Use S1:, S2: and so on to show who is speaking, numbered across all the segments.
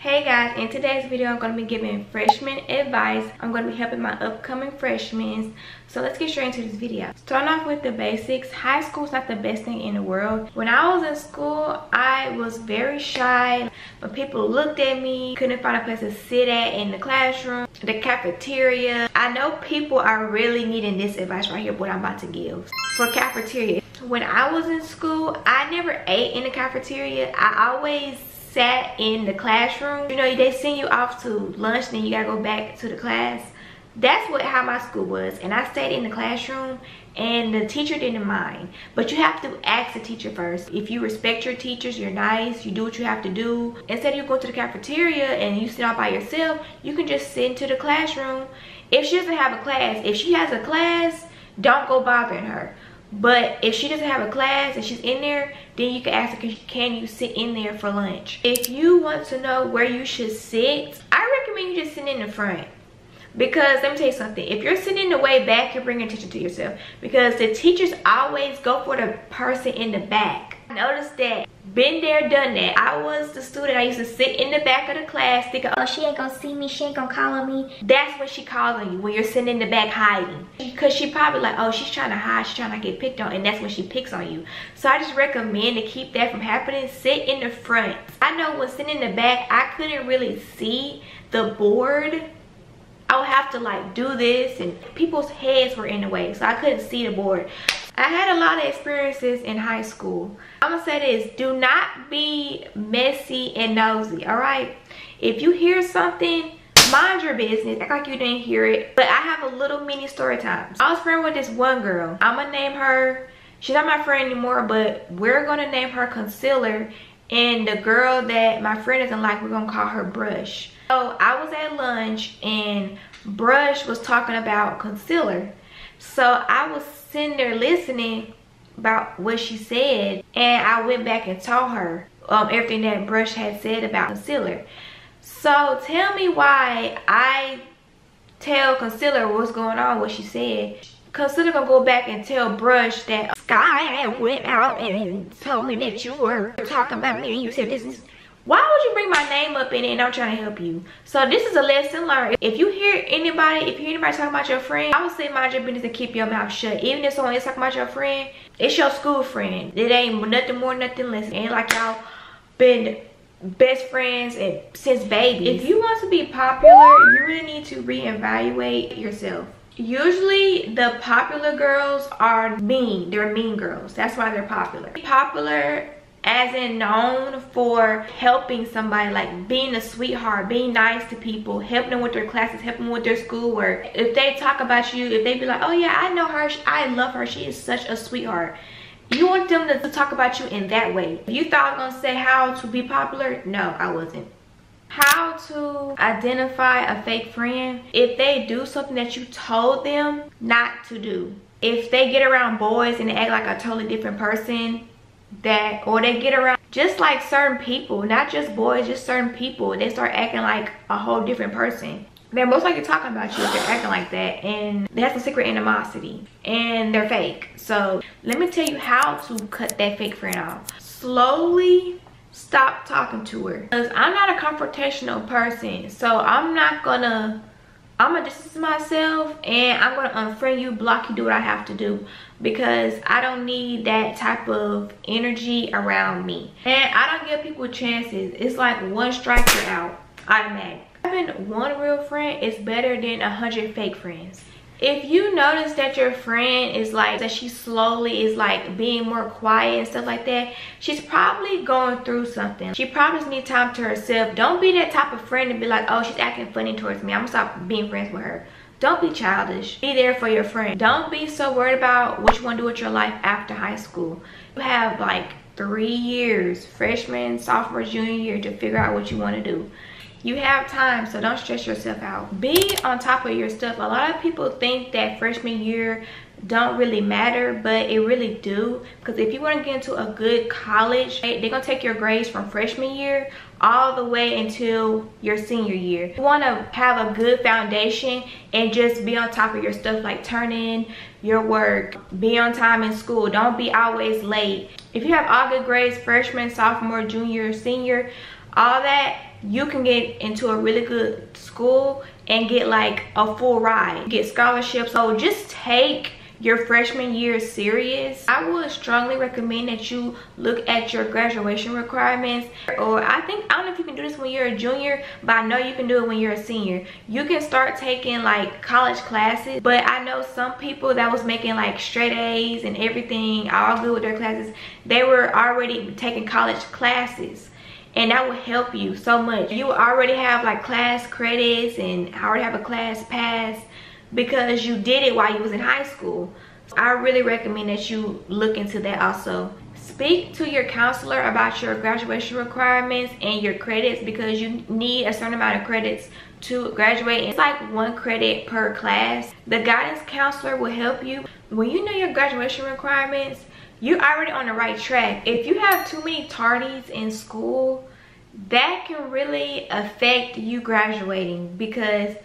S1: Hey guys, in today's video I'm going to be giving freshman advice. I'm going to be helping my upcoming freshmen. So let's get straight into this video. Starting off with the basics, high school is not the best thing in the world. When I was in school, I was very shy. When people looked at me, couldn't find a place to sit at in the classroom, the cafeteria. I know people are really needing this advice right here, what I'm about to give. For cafeteria, when I was in school, I never ate in the cafeteria. I always sat in the classroom. You know, they send you off to lunch, then you gotta go back to the class. That's how my school was, and I stayed in the classroom, and the teacher didn't mind. But you have to ask the teacher first. If you respect your teachers, you're nice, you do what you have to do. Instead of you go to the cafeteria and you sit out by yourself, you can just sit into the classroom. If she doesn't have a class, if she has a class, don't go bothering her. But if she doesn't have a class and she's in there, then you can ask her, can you sit in there for lunch? If you want to know where you should sit, I recommend you just sit in the front. Because let me tell you something, if you're sitting in the way back, you're bringing attention to yourself. Because the teachers always go for the person in the back. Notice that. Been there, done that. I was the student, I used to sit in the back of the class thinking, oh, she ain't gonna see me, she ain't gonna call on me. That's when she calls on you, when you're sitting in the back hiding. Because she probably like, oh, she's trying to hide, she's trying to get picked on, and that's when she picks on you. So I just recommend to keep that from happening. Sit in the front. I know when sitting in the back, I couldn't really see the board. I would have to like do this, and people's heads were in the way, so I couldn't see the board. I had a lot of experiences in high school. I'm gonna say this, do not be messy and nosy, all right? If you hear something, mind your business, act like you didn't hear it. But I have a little mini story time. I was friends with this one girl. I'm gonna name her, she's not my friend anymore, but we're gonna name her Concealer. And the girl that my friend doesn't like, we're gonna call her Brush. So I was at lunch and Brush was talking about Concealer. So I was sitting there listening about what she said, and I went back and told her everything that Brush had said about Concealer. So tell me why I tell Concealer what's going on, what she said. Concealer gonna go back and tell Brush that Sky went out and told me that you were talking about me and you said this is. Why would you bring my name up in it and I'm trying to help you? So this is a lesson learned. If you hear anybody, talking about your friend, I would say mind your business and keep your mouth shut. Even if someone is talking about your friend, it's your school friend. It ain't nothing more, nothing less. It ain't like y'all been best friends and since babies. If you want to be popular, you really need to reevaluate yourself. Usually the popular girls are mean. They're mean girls. That's why they're popular. Popular as in known for helping somebody, like being a sweetheart, being nice to people, helping them with their classes, helping them with their schoolwork. If they talk about you, if they be like, oh yeah, I know her, I love her, she is such a sweetheart. You want them to talk about you in that way. If you thought I was gonna say how to be popular, no, I wasn't. How to identify a fake friend. If they do something that you told them not to do. If they get around boys and they act like a totally different person, or they get around just like certain people, not just boys, just certain people, they start acting like a whole different person. They're most likely talking about you if they're acting like that, and they have some secret animosity and they're fake. So let me tell you how to cut that fake friend off. Slowly stop talking to her, because I'm not a confrontational person, so I'm gonna distance myself and I'm gonna unfriend you, block you, do what I have to do, because I don't need that type of energy around me. And I don't give people chances. It's like one strike, you're out, automatic. Having one real friend is better than 100 fake friends. If you notice that your friend is like, that she slowly is like being more quiet and stuff like that, she's probably going through something. She probably needs time to herself. Don't be that type of friend to be like, oh, she's acting funny towards me, I'm gonna stop being friends with her. Don't be childish. Be there for your friend. Don't be so worried about what you want to do with your life after high school. You have like 3 years, freshman, sophomore, junior year, to figure out what you want to do. You have time, so don't stress yourself out. Be on top of your stuff. A lot of people think that freshman year don't really matter, but it really do. Because if you want to get into a good college, they're gonna take your grades from freshman year all the way until your senior year. You want to have a good foundation and just be on top of your stuff, like turn in your work, be on time in school, don't be always late. If you have all good grades freshman, sophomore, junior, senior, all that, you can get into a really good school and get like a full ride, get scholarships. So just take your freshman year serious. I would strongly recommend that you look at your graduation requirements, or I don't know if you can do this when you're a junior, but I know you can do it when you're a senior. You can start taking like college classes, but I know some people that was making like straight A's and everything, all good with their classes, they were already taking college classes. And that will help you so much. You already have like class credits and already have a class pass because you did it while you was in high school. So I really recommend that you look into that also. Speak to your counselor about your graduation requirements and your credits, because you need a certain amount of credits to graduate. It's like 1 credit per class. The guidance counselor will help you. When you know your graduation requirements, you're already on the right track. If you have too many tardies in school, that can really affect you graduating, because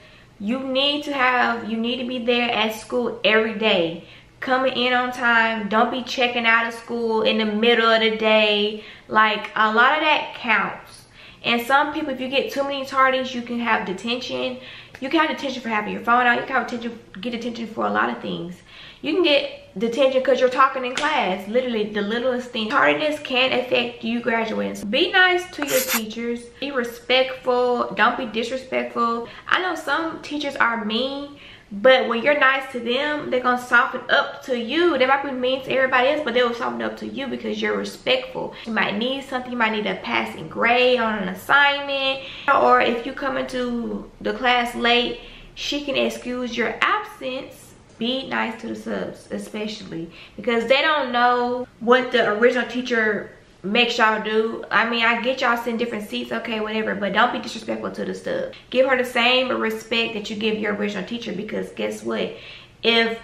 S1: you need to be there at school every day, coming in on time. Don't be checking out of school in the middle of the day. Like, a lot of that counts. And some people, if you get too many tardies, you can have detention. You can have detention for having your phone out. You can get detention for a lot of things. You can get detention because you're talking in class. Literally, the littlest thing. Tardiness can affect you graduating. So be nice to your teachers. Be respectful. Don't be disrespectful. I know some teachers are mean, but when you're nice to them, they're going to soften up to you. They might be mean to everybody else, but they will soften up to you because you're respectful. You might need something. You might need a passing grade on an assignment. Or if you come into the class late, she can excuse your absence. Be nice to the subs, especially because they don't know what the original teacher makes y'all do. I mean, I get y'all sitting different seats, okay, whatever, but don't be disrespectful to the sub. Give her the same respect that you give your original teacher, because guess what? If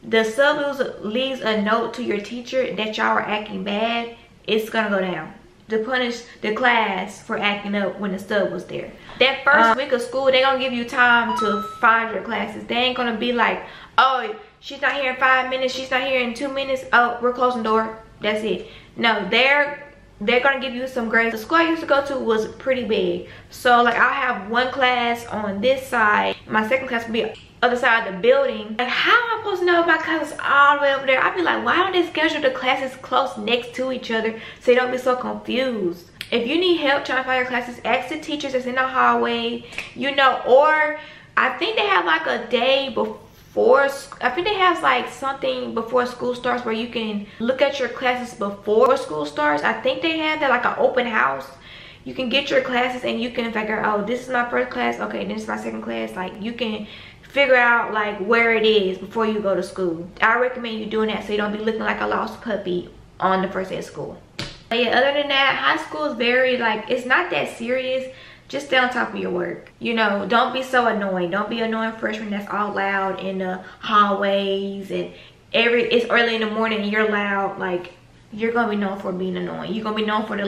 S1: the sub leaves a note to your teacher that y'all are acting bad, it's gonna go down to punish the class for acting up when the sub was there. That first week of school, they're gonna give you time to find your classes. They ain't gonna be like, oh, she's not here in 5 minutes, she's not here in 2 minutes, oh, we're closing the door, that's it. No, they're gonna give you some grades. The school I used to go to was pretty big, so like I'll have one class on this side, my second class would be other side of the building. Like, how am I supposed to know about classes all the way over there? I'd be like, why don't they schedule the classes close next to each other so you don't be so confused? If you need help trying to find your classes, ask the teachers that's in the hallway, you know. Or I think they have like a day before, I think they have like something before school starts where you can look at your classes before school starts. I think they have that, like an open house. You can get your classes and you can figure, oh, this is my first class, okay, this is my second class. Like, you can figure out like where it is before you go to school. I recommend you doing that so you don't be looking like a lost puppy on the first day of school. But yeah, other than that, high school is very, like, it's not that serious. Just stay on top of your work. You know, don't be so annoying. Don't be annoying freshman that's all loud in the hallways and it's early in the morning and you're loud. Like, you're gonna be known for being annoying. You're gonna be known for the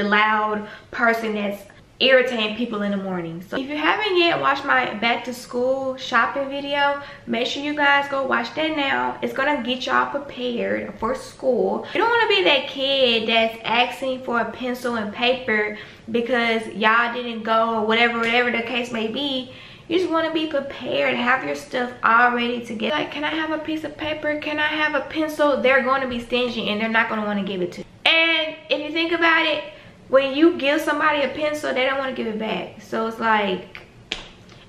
S1: loud person that's irritating people in the morning. So if you haven't yet watched my back to school shopping video, make sure you guys go watch that now. It's gonna get y'all prepared for school. You don't want to be that kid that's asking for a pencil and paper because y'all didn't go, or whatever the case may be. You just want to be prepared, have your stuff all ready to get. Like, can I have a piece of paper? Can I have a pencil? They're going to be stingy and they're not going to want to give it to you. And if you think about it, when you give somebody a pencil, they don't want to give it back. So it's like,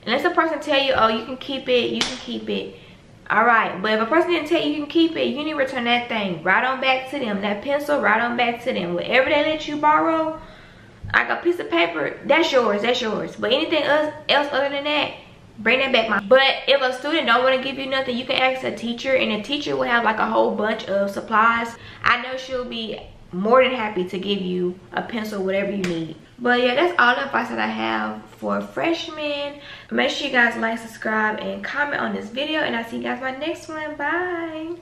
S1: unless a person tell you, oh, you can keep it, you can keep it. All right, but if a person didn't tell you you can keep it, you need to return that thing right on back to them. That pencil, right on back to them. Whatever they let you borrow, like a piece of paper, that's yours, that's yours. But anything else other than that, bring that back. But if a student don't want to give you nothing, you can ask a teacher, and the teacher will have like a whole bunch of supplies. I know she'll be more than happy to give you a pencil, whatever you need. But yeah, that's all the advice that I have for freshmen. Make sure you guys like, subscribe, and comment on this video, and I'll see you guys in my next one. Bye.